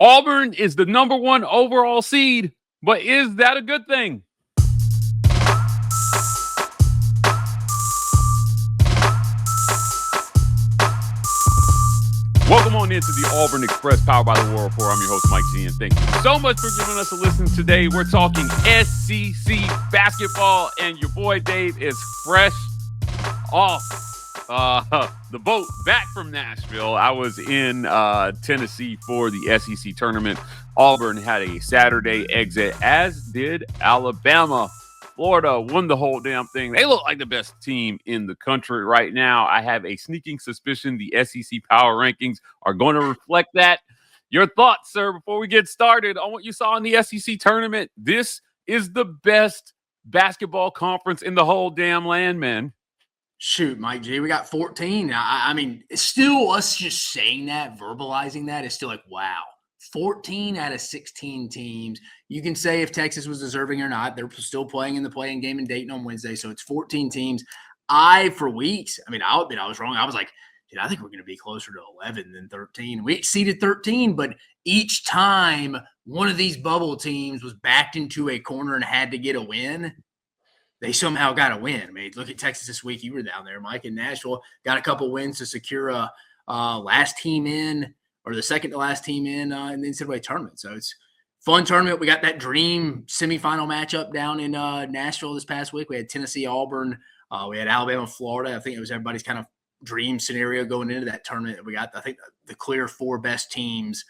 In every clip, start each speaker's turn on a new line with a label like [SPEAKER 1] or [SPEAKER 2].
[SPEAKER 1] Auburn is the number 1 overall seed, but is that a good thing? Welcome on into the Auburn Express, powered by the War Report. I'm your host, Mike G, and thank you so much for giving us a listen today. We're talking SEC basketball, and your boy Dave is fresh off the boat back from Nashville. I was in Tennessee for the SEC tournament. Auburn had a Saturday exit, as did Alabama. Florida won the whole damn thing. They look like the best team in the country right now. I have a sneaking suspicion the SEC power rankings are going to reflect that. Your thoughts, sir, before we get started on what you saw in the SEC tournament. This is the best basketball conference in the whole damn land, man.
[SPEAKER 2] Shoot, Mike G, we got 14. I mean, still us just saying that, verbalizing that is still like, wow. 14 out of 16 teams. You can say if Texas was deserving or not. They're still playing in the play-in game in Dayton on Wednesday, so it's 14 teams. For weeks, I'll admit I was wrong. I was like, dude, I think we're going to be closer to 11 than 13. We exceeded 13, but each time one of these bubble teams was backed into a corner and had to get a win, they somehow got a win. I mean, look at Texas this week. You were down there, Mike, in Nashville. Got a couple wins to secure a last team in, or the second to last team in the NCAA tournament. So it's a fun tournament. We got that dream semifinal matchup down in Nashville this past week. We had Tennessee, Auburn. We had Alabama, Florida. I think it was everybody's kind of dream scenario going into that tournament. We got, I think, the clear 4 best teams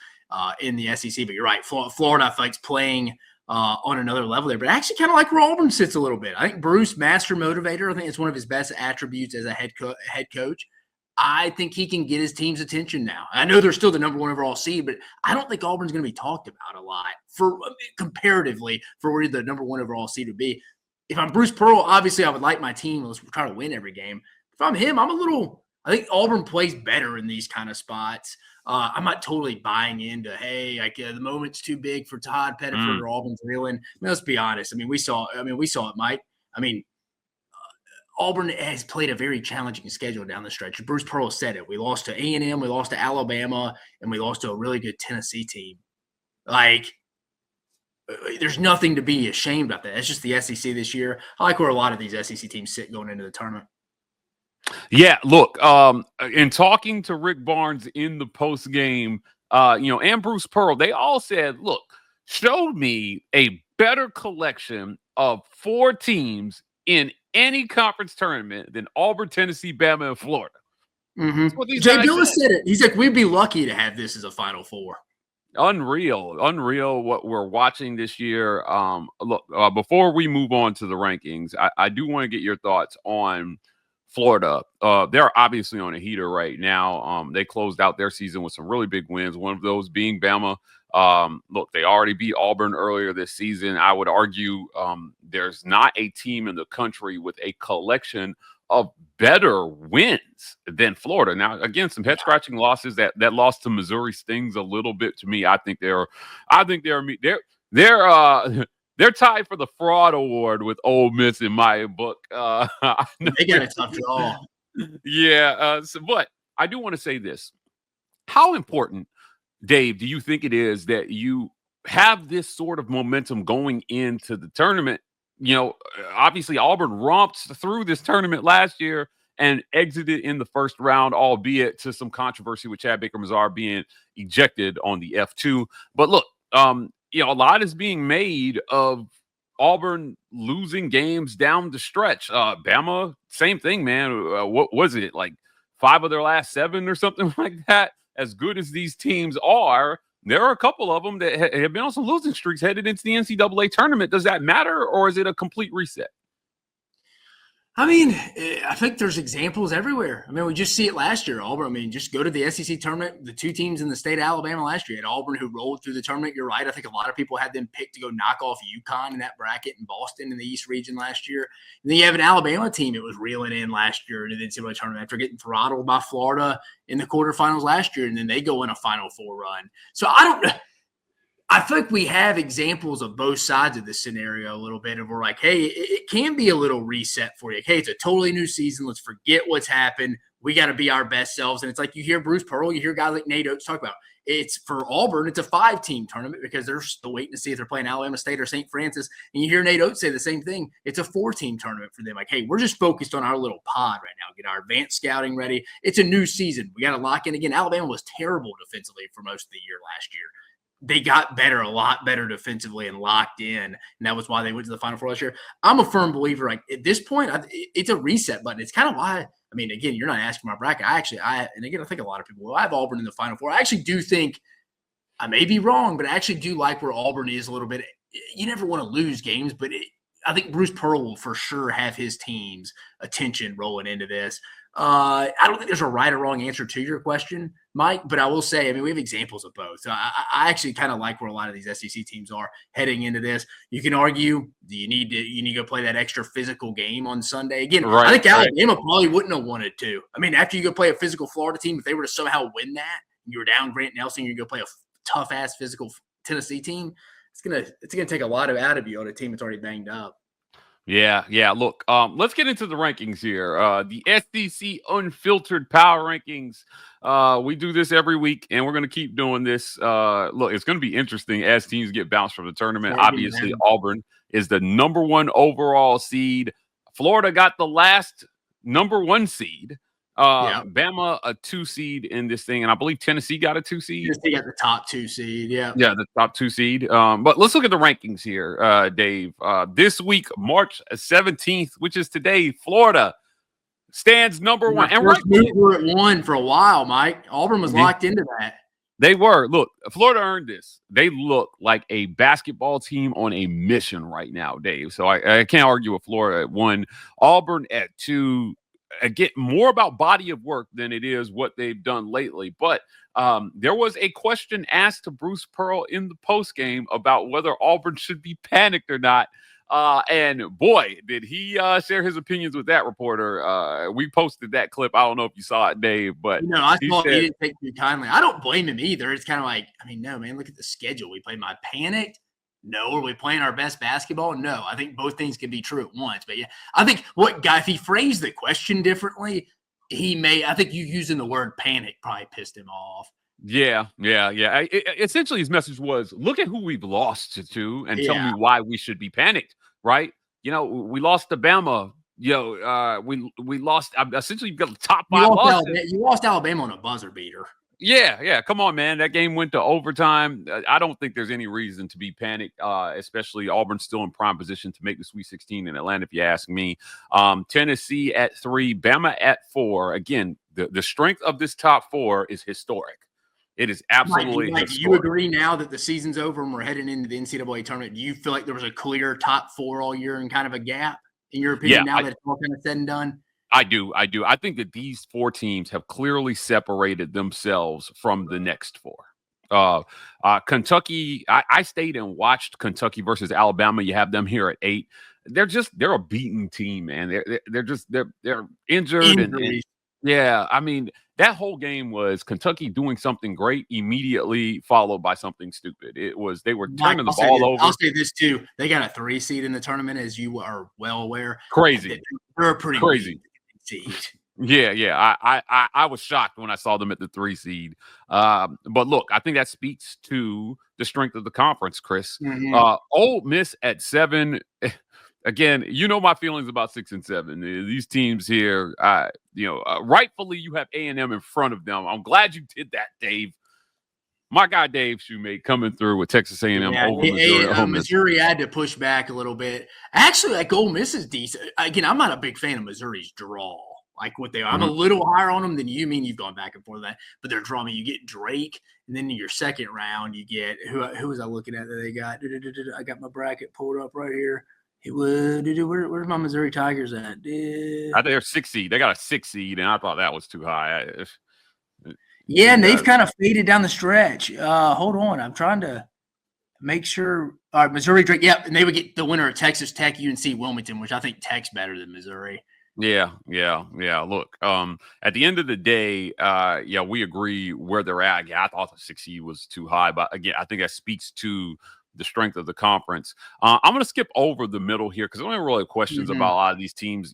[SPEAKER 2] in the SEC. But you're right. Florida, I think, is playing on another level there. But I actually kind of like where Auburn sits a little bit. I think Bruce, master motivator, I think it's one of his best attributes as a head coach. I think he can get his team's attention now. I know they're still the number 1 overall seed, but I don't think Auburn's going to be talked about a lot comparatively for where the number 1 overall seed would be. If I'm Bruce Pearl, obviously I would like my team. Let's try to win every game. If I'm him, I think Auburn plays better in these kind of spots. I'm not totally buying into, hey, the moment's too big for Todd Pettiford or Auburn's reeling. Let's be honest. We saw it, Mike. Auburn has played a very challenging schedule down the stretch. Bruce Pearl said it. We lost to A&M, we lost to Alabama, and we lost to a really good Tennessee team. There's nothing to be ashamed about that. That's just the SEC this year. I like where a lot of these SEC teams sit going into the tournament.
[SPEAKER 1] Yeah, look, in talking to Rick Barnes in the post game, and Bruce Pearl, they all said, look, show me a better collection of 4 teams in any conference tournament than Auburn, Tennessee, Bama, and Florida.
[SPEAKER 2] Mm-hmm. Jay Bilas said it. He's like, we'd be lucky to have this as a Final Four.
[SPEAKER 1] Unreal what we're watching this year. Look, before we move on to the rankings, I do want to get your thoughts on Florida. They're obviously on a heater right now. They closed out their season with some really big wins, one of those being Bama. Look, they already beat Auburn earlier this season. I would argue there's not a team in the country with a collection of better wins than Florida. Now, again, some head-scratching losses. That loss to Missouri stings a little bit to me. I think they're tied for the fraud award with Ole Miss in my book.
[SPEAKER 2] They got a tough draw.
[SPEAKER 1] Yeah, but I do want to say this: how important, Dave, do you think it is that you have this sort of momentum going into the tournament? Obviously Auburn romped through this tournament last year and exited in the first round, albeit to some controversy with Chad Baker-Mazar being ejected on the F2. But look, a lot is being made of Auburn losing games down the stretch. Bama, same thing, man. What was it, like 5 of their last 7 or something like that? As good as these teams are, there are a couple of them that have been on some losing streaks headed into the NCAA tournament. Does that matter, or is it a complete reset?
[SPEAKER 2] I think there's examples everywhere. We just see it last year, Auburn. Just go to the SEC tournament. The 2 teams in the state of Alabama last year had Auburn, who rolled through the tournament. You're right. I think a lot of people had them picked to go knock off UConn in that bracket and Boston in the East region last year. And then you have an Alabama team that was reeling in last year in the NCAA tournament after getting throttled by Florida in the quarterfinals last year, and then they go in a Final Four run. So I think we have examples of both sides of this scenario a little bit, and we're like, hey, it can be a little reset for you. Hey, it's a totally new season. Let's forget what's happened. We got to be our best selves. And it's like you hear Bruce Pearl, you hear guys like Nate Oates talk about, It's for Auburn, it's a 5-team tournament because they're still waiting to see if they're playing Alabama State or St. Francis. And you hear Nate Oates say the same thing. It's a 4-team tournament for them. Like, hey, we're just focused on our little pod right now, get our advanced scouting ready. It's a new season. We got to lock in again. Alabama was terrible defensively for most of the year last year. They got better, a lot better defensively and locked in. And that was why they went to the Final Four last year. I'm a firm believer. Like at this point, it's a reset button. It's kind of why, I mean, again, you're not asking my bracket. And again, I think a lot of people will. I have Auburn in the Final Four. I actually do think, I may be wrong, but I actually do like where Auburn is a little bit. You never want to lose games, but I think Bruce Pearl will for sure have his team's attention rolling into this. I don't think there's a right or wrong answer to your question, Mike, but I will say, I mean, we have examples of both. So I actually kind of like where a lot of these SEC teams are heading into this. You can argue, do you need to go play that extra physical game on Sunday? Again, right, I think Alabama probably wouldn't have wanted to. I mean, after you go play a physical Florida team, if they were to somehow win that, and you were down Grant Nelson, you go play a tough-ass physical Tennessee team, it's gonna take a lot out of you on a team that's already banged up.
[SPEAKER 1] Yeah. Look, let's get into the rankings here. The SEC Unfiltered Power Rankings. We do this every week, and we're going to keep doing this. Look, it's going to be interesting as teams get bounced from the tournament. Obviously, Auburn is the number 1 overall seed. Florida got the last number 1 seed. Bama a 2 seed in this thing, and I believe Tennessee got a 2 seed.
[SPEAKER 2] Tennessee got the top 2 seed, yeah,
[SPEAKER 1] the top 2 seed. But let's look at the rankings here, Dave. This week, March 17th, which is today, Florida stands number 1. And
[SPEAKER 2] we were at 1 for a while, Mike. Auburn was locked into that.
[SPEAKER 1] They were. Look, Florida earned this. They look like a basketball team on a mission right now, Dave. So I can't argue with Florida at 1. Auburn at 2. Again, more about body of work than it is what they've done lately. But there was a question asked to Bruce Pearl in the postgame about whether Auburn should be panicked or not. And boy, did he share his opinions with that reporter. We posted that clip. I don't know if you saw it, Dave, but
[SPEAKER 2] I thought he didn't take too kindly. I don't blame him either. It's kind of like, I mean, no, man, look at the schedule. We played panicked. No. Are we playing our best basketball? No. I think both things can be true at once. But yeah, I think if he phrased the question differently, I think you using the word panic probably pissed him off.
[SPEAKER 1] Yeah. Essentially, his message was, look at who we've lost to and tell me why we should be panicked, right? We lost to Bama. We lost. Essentially, you've got the top 5 losses.
[SPEAKER 2] You lost Alabama on a buzzer beater.
[SPEAKER 1] Yeah. Come on, man. That game went to overtime. I don't think there's any reason to be panicked, especially Auburn still in prime position to make the Sweet 16 in Atlanta, if you ask me. Tennessee at 3, Bama at 4. Again, the strength of this top 4 is historic. It is absolutely
[SPEAKER 2] historic. Do you agree now that the season's over and we're heading into the NCAA tournament? Do you feel like there was a clear top 4 all year and kind of a gap, in your opinion, that it's all kind of said and done?
[SPEAKER 1] I do. I think that these 4 teams have clearly separated themselves from the next 4. Kentucky, I stayed and watched Kentucky versus Alabama. You have them here at 8. They're a beaten team, man. They're injured. And yeah, I mean, that whole game was Kentucky doing something great immediately followed by something stupid. They were turning the ball over.
[SPEAKER 2] I'll say this too. They got a 3 seed in the tournament, as you are well aware.
[SPEAKER 1] Crazy.
[SPEAKER 2] They're pretty crazy. Seed.
[SPEAKER 1] Yeah. I was shocked when I saw them at the 3 seed. But look, I think that speaks to the strength of the conference, Chris.
[SPEAKER 2] Mm-hmm.
[SPEAKER 1] Ole Miss at 7. Again, my feelings about 6 and 7. These teams here, rightfully you have A&M in front of them. I'm glad you did that, Dave. My guy Dave Shoemate coming through with Texas A&M over Missouri.
[SPEAKER 2] Missouri had to push back a little bit. Actually, like Ole Miss is decent. Again, I'm not a big fan of Missouri's draw. Like what they are. I'm a little higher on them than you. You got back and forth with that. But their draw, you get Drake, and then in your second round, you get who was I looking at that they got? I got my bracket pulled up right here. It was where's my Missouri Tigers at?
[SPEAKER 1] I think they're 6 seed. They got a 6 seed, and I thought that was too high.
[SPEAKER 2] And they've kind of faded down the stretch. Hold on. I'm trying to make sure. All right, Missouri, Drake. Yeah, and they would get the winner of Texas Tech, UNC, Wilmington, which I think Tech's better than Missouri.
[SPEAKER 1] Yeah. Look, at the end of the day, we agree where they're at. Yeah, I thought the 6 seed was too high, but again, I think that speaks to the strength of the conference. I'm going to skip over the middle here because I don't have really questions about a lot of these teams.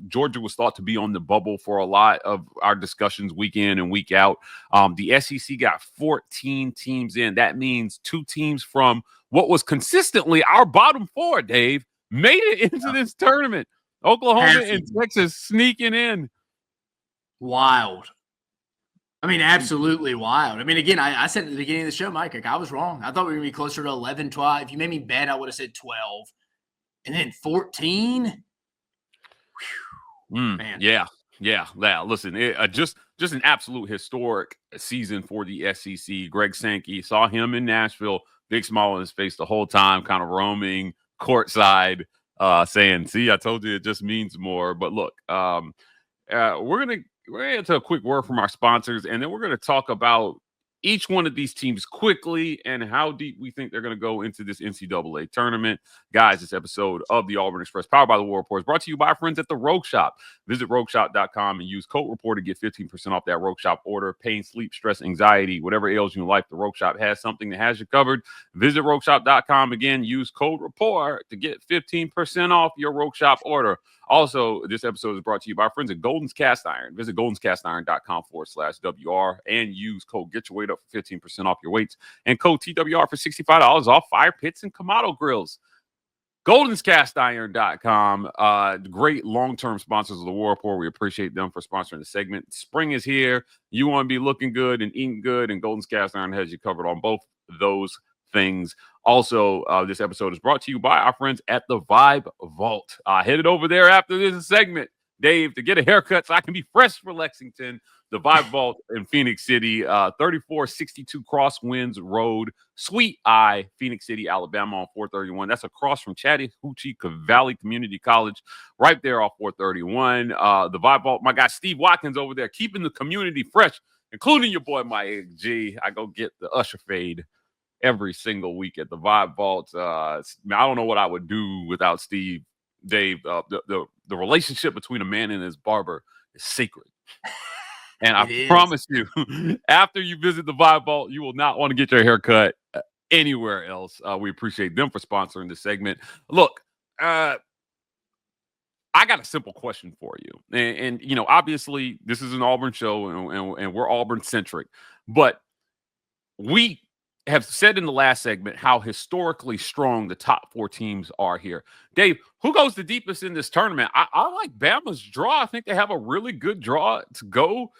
[SPEAKER 1] Georgia was thought to be on the bubble for a lot of our discussions week in and week out. The SEC got 14 teams in. That means 2 teams from what was consistently our bottom 4, Dave, made it into this tournament. Oklahoma and Texas sneaking in.
[SPEAKER 2] Wild. I mean, absolutely wild. I mean, again, I said at the beginning of the show, Mike, I was wrong. I thought we were going to be closer to 11, 12. If you made me bet, I would have said 12. And then 14?
[SPEAKER 1] Man. Yeah. Listen, just an absolute historic season for the SEC. Greg Sankey, saw him in Nashville, big smile on his face the whole time, kind of roaming courtside, saying, see, I told you it just means more. But look, we're going to take a quick word from our sponsors, and then we're going to talk about each one of these teams quickly and how deep we think they're going to go into this NCAA tournament. Guys, this episode of the Auburn Express, powered by the War Report, is brought to you by our friends at the Rogue Shop. Visit rogueshop.com and use code REPORT to get 15% off that Rogue Shop order. Pain, sleep, stress, anxiety, whatever ails you in life, the Rogue Shop has something that has you covered. Visit rogueshop.com. Again, use code REPORT to get 15% off your Rogue Shop order. Also, this episode is brought to you by our friends at Golden's Cast Iron. Visit goldenscastiron.com/WR and use code Get Your Weight Up for 15% off your weights and code TWR for $65 off fire pits and Kamado grills. goldenscastiron.com. Great long-term sponsors of the War Report. We appreciate them for sponsoring the segment. Spring is here. You want to be looking good and eating good, and Golden's Cast Iron has you covered on both those things. Also, this episode is brought to you by our friends at the Vibe Vault. Headed over there after this segment, Dave, to get a haircut so I can be fresh for Lexington. The Vibe Vault in Phoenix City, 3462 Crosswinds Road, Sweet Eye, Phoenix City, Alabama on 431. That's across from Chattahoochee Valley Community College, right there off 431. The Vibe Vault, my guy Steve Watkins over there, keeping the community fresh, including your boy Mike G. I go get the Usher fade every single week at the Vibe Vault. I don't know what I would do without Steve. Dave, the relationship between a man and his barber is sacred. And I promise you, after you visit the Vibe Vault, you will not want to get your hair cut anywhere else. We appreciate them for sponsoring this segment. Look, I got a simple question for you. And obviously, this is an Auburn show, and we're Auburn-centric. But we have said in the last segment how historically strong the top 4 teams are here. Dave, who goes the deepest in this tournament? I like Bama's draw. I think they have a really good draw to go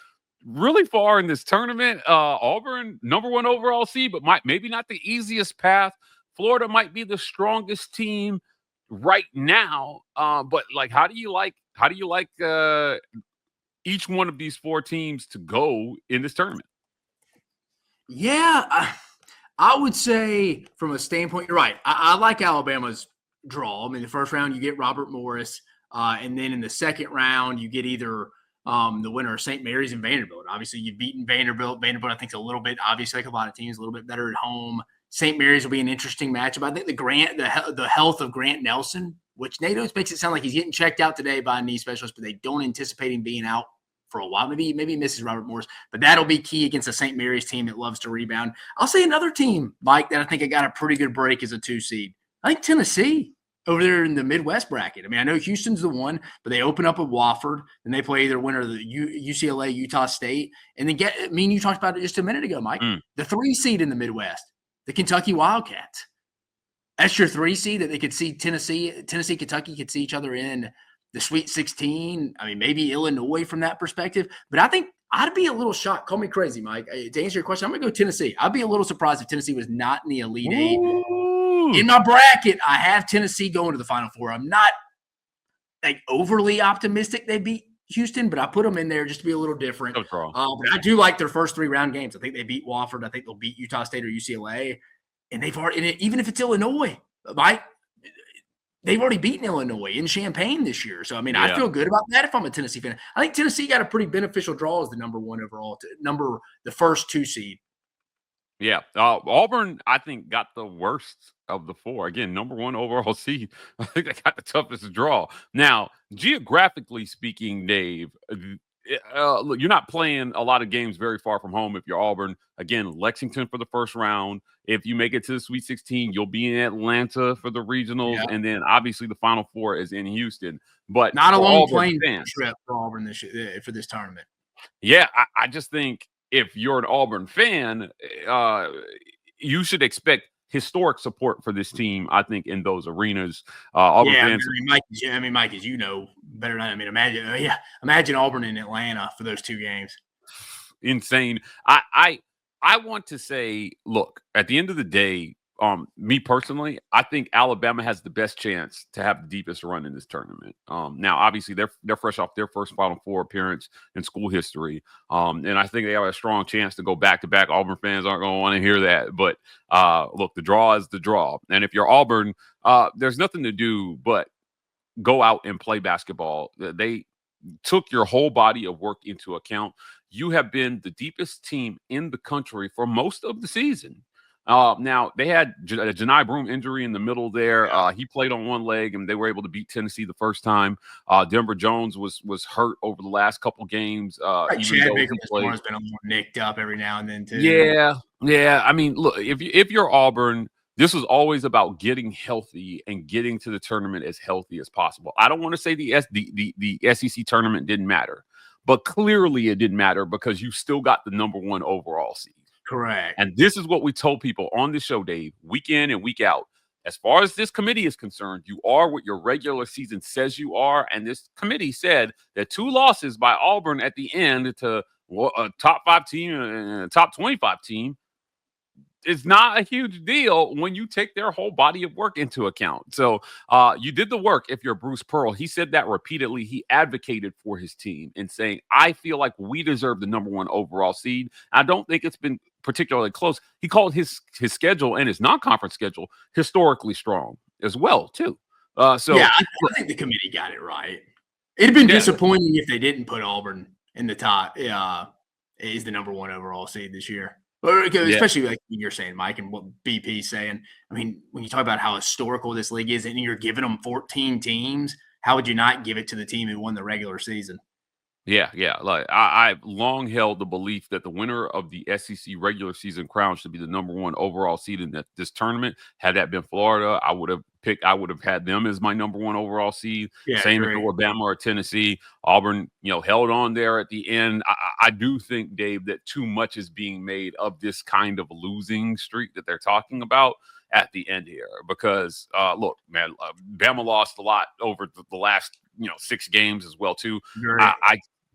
[SPEAKER 1] really far in this tournament. Auburn, number 1 overall seed, but maybe not the easiest path. Florida might be the strongest team right now. But how do you like each one of these 4 teams to go in this tournament?
[SPEAKER 2] Yeah, I would say from a standpoint, you're right. I like Alabama's draw. I mean, the first round you get Robert Morris, and then in the second round you get either the winner of St. Mary's and Vanderbilt. Obviously, you've beaten Vanderbilt. Vanderbilt, I think, is a little bit, obviously, like a lot of teams, a little bit better at home. St. Mary's will be an interesting matchup. I think the health of Grant Nelson, which NATO makes it sound like he's getting checked out today by a knee specialist, but they don't anticipate him being out for a while. Maybe he misses Robert Morris, but that'll be key against a St. Mary's team that loves to rebound. I'll say another team, Mike, that I think I got a pretty good break as a 2 seed. I think Tennessee over there in the Midwest bracket. I mean, I know Houston's the one, but they open up with Wofford, and they play either winner of the UCLA, Utah State, and then you talked about it just a minute ago, Mike. The 3 seed in the Midwest, the Kentucky Wildcats. That's your 3 seed that they could see Tennessee, Kentucky could see each other in the Sweet 16. I mean, maybe Illinois from that perspective. But I think I'd be a little shocked. Call me crazy, Mike. To answer your question, I'm going to go Tennessee. I'd be a little surprised if Tennessee was not in the Elite 8. In my bracket, I have Tennessee going to the Final Four. I'm not overly optimistic they beat Houston, but I put them in there just to be a little different.
[SPEAKER 1] No problem.
[SPEAKER 2] But I do like their first 3 round games. I think they beat Wofford. I think they'll beat Utah State or UCLA. And even if it's Illinois, Mike, they've already beaten Illinois in Champaign this year. So, I mean, I feel good about that if I'm a Tennessee fan. I think Tennessee got a pretty beneficial draw as the number 1 overall, the first 2 seed.
[SPEAKER 1] Yeah. Auburn, I think, got the worst of the 4. Again, number 1 overall seed. I think they got the toughest draw. Now, geographically speaking, Dave, look, you're not playing a lot of games very far from home if you're Auburn. Again, Lexington for the first round. If you make it to the Sweet 16, you'll be in Atlanta for the regionals,
[SPEAKER 2] Yeah.
[SPEAKER 1] and then obviously the Final Four is in Houston. But
[SPEAKER 2] Not a
[SPEAKER 1] for
[SPEAKER 2] long
[SPEAKER 1] Auburn
[SPEAKER 2] plane
[SPEAKER 1] fans,
[SPEAKER 2] trip for Auburn for this tournament.
[SPEAKER 1] yeah, I just think if you're an Auburn fan, you should expect historic support for this team. I think in those arenas, Auburn
[SPEAKER 2] Yeah,
[SPEAKER 1] fans.
[SPEAKER 2] Mike, as you know better than I mean, imagine Auburn in Atlanta for those 2 games.
[SPEAKER 1] Insane. I want to say, look, at the end of the day, me personally, I think Alabama has the best chance to have the deepest run in this tournament. Now, obviously, they're fresh off their first Final Four appearance in school history, and I think they have a strong chance to go back to back. Auburn fans aren't going to want to hear that, but look, the draw is the draw, and if you're Auburn, there's nothing to do but go out and play basketball. They took your whole body of work into account. You have been the deepest team in the country for most of the season. Now, they had a Janai Broome injury in the middle there. He played on one leg, and they were able to beat Tennessee the first time. Denver Jones was hurt over the last couple games.
[SPEAKER 2] Chad Baker has been a little nicked up every now and then, too.
[SPEAKER 1] Yeah. I mean, look, if you're Auburn, this was always about getting healthy and getting to the tournament as healthy as possible. I don't want to say the SEC tournament didn't matter, but clearly it didn't matter because you still got the number 1 overall seed.
[SPEAKER 2] Correct.
[SPEAKER 1] And this is what we told people on the show, Dave, week in and week out. As far as this committee is concerned, you are what your regular season says you are. And this committee said that 2 losses by Auburn at the end to a top 5 team and a top 25 team is not a huge deal when you take their whole body of work into account. So you did the work if you're Bruce Pearl. He said that repeatedly. He advocated for his team and saying, I feel like we deserve the number 1 overall seed. I don't think it's been particularly close. He called his schedule and his non-conference schedule historically strong as well, too. I
[SPEAKER 2] think the committee got it right. It'd been disappointing if they didn't put Auburn in the top, is the number 1 overall seed this year. Especially like you're saying, Mike, and what BP's saying. I mean, when you talk about how historical this league is and you're giving them 14 teams, how would you not give it to the team who won the regular season?
[SPEAKER 1] Yeah. Like I've long held the belief that the winner of the SEC regular season crown should be the number 1 overall seed in this tournament. Had that been Florida, I would have had them as my number 1 overall seed. Same if it were Bama or Tennessee. Auburn, held on there at the end. I do think, Dave, that too much is being made of this kind of losing streak that they're talking about at the end here. Because look, man, Bama lost a lot over the last 6 games as well too.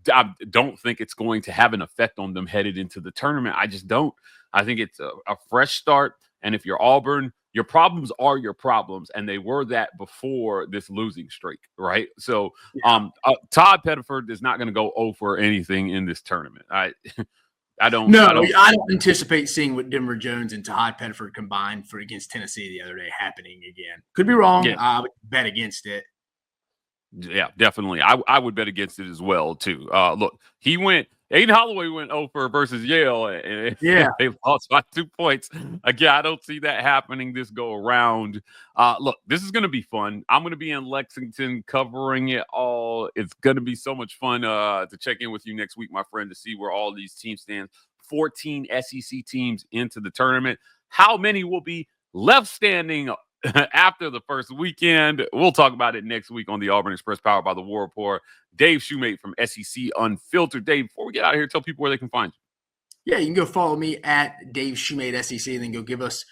[SPEAKER 1] I don't think it's going to have an effect on them headed into the tournament. I just don't. I think it's a fresh start. And if you're Auburn, your problems are your problems. And they were that before this losing streak, right? So Todd Pettiford is not going to go 0 for anything in this tournament. I don't
[SPEAKER 2] anticipate seeing what Denver Jones and Todd Pettiford combined for against Tennessee the other day happening again. Could be wrong. Yeah. I would bet against it.
[SPEAKER 1] Yeah, definitely. I would bet against it as well, too. Look, Aiden Holloway went 0 for versus Yale, and they lost by 2 points. Again, I don't see that happening this go around. Look, this is going to be fun. I'm going to be in Lexington covering it all. It's going to be so much fun to check in with you next week, my friend, to see where all these teams stand. 14 SEC teams into the tournament. How many will be left standing after the first weekend? We'll talk about it next week on the Auburn Express, powered by the War Report. Dave Shoemate from SEC Unfiltered. Dave, before we get out of here, tell people where they can find you.
[SPEAKER 2] Yeah, you can go follow me at Dave Shoemate SEC, and then go give us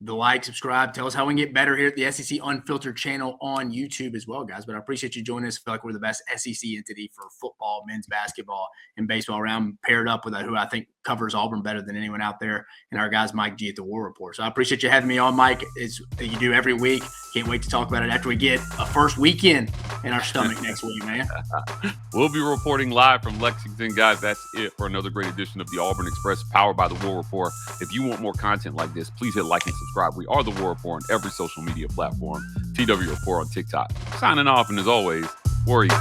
[SPEAKER 2] the like, subscribe, tell us how we can get better here at the SEC Unfiltered channel on YouTube as well, guys. But I appreciate you joining us. I feel like we're the best SEC entity for football, men's basketball, and baseball around, paired up with who I think covers Auburn better than anyone out there, and our guys Mike G at the War Report. So I appreciate you having me on, Mike, as you do every week. Can't wait to talk about it after we get a first weekend in our stomach next week, man.
[SPEAKER 1] We'll be reporting live from Lexington, guys. That's it for another great edition of the Auburn Express, powered by the War Report. If you want more content like this, please hit like and subscribe. We are the War Report on every social media platform. TW Report on TikTok. Signing off, and as always, Warriors.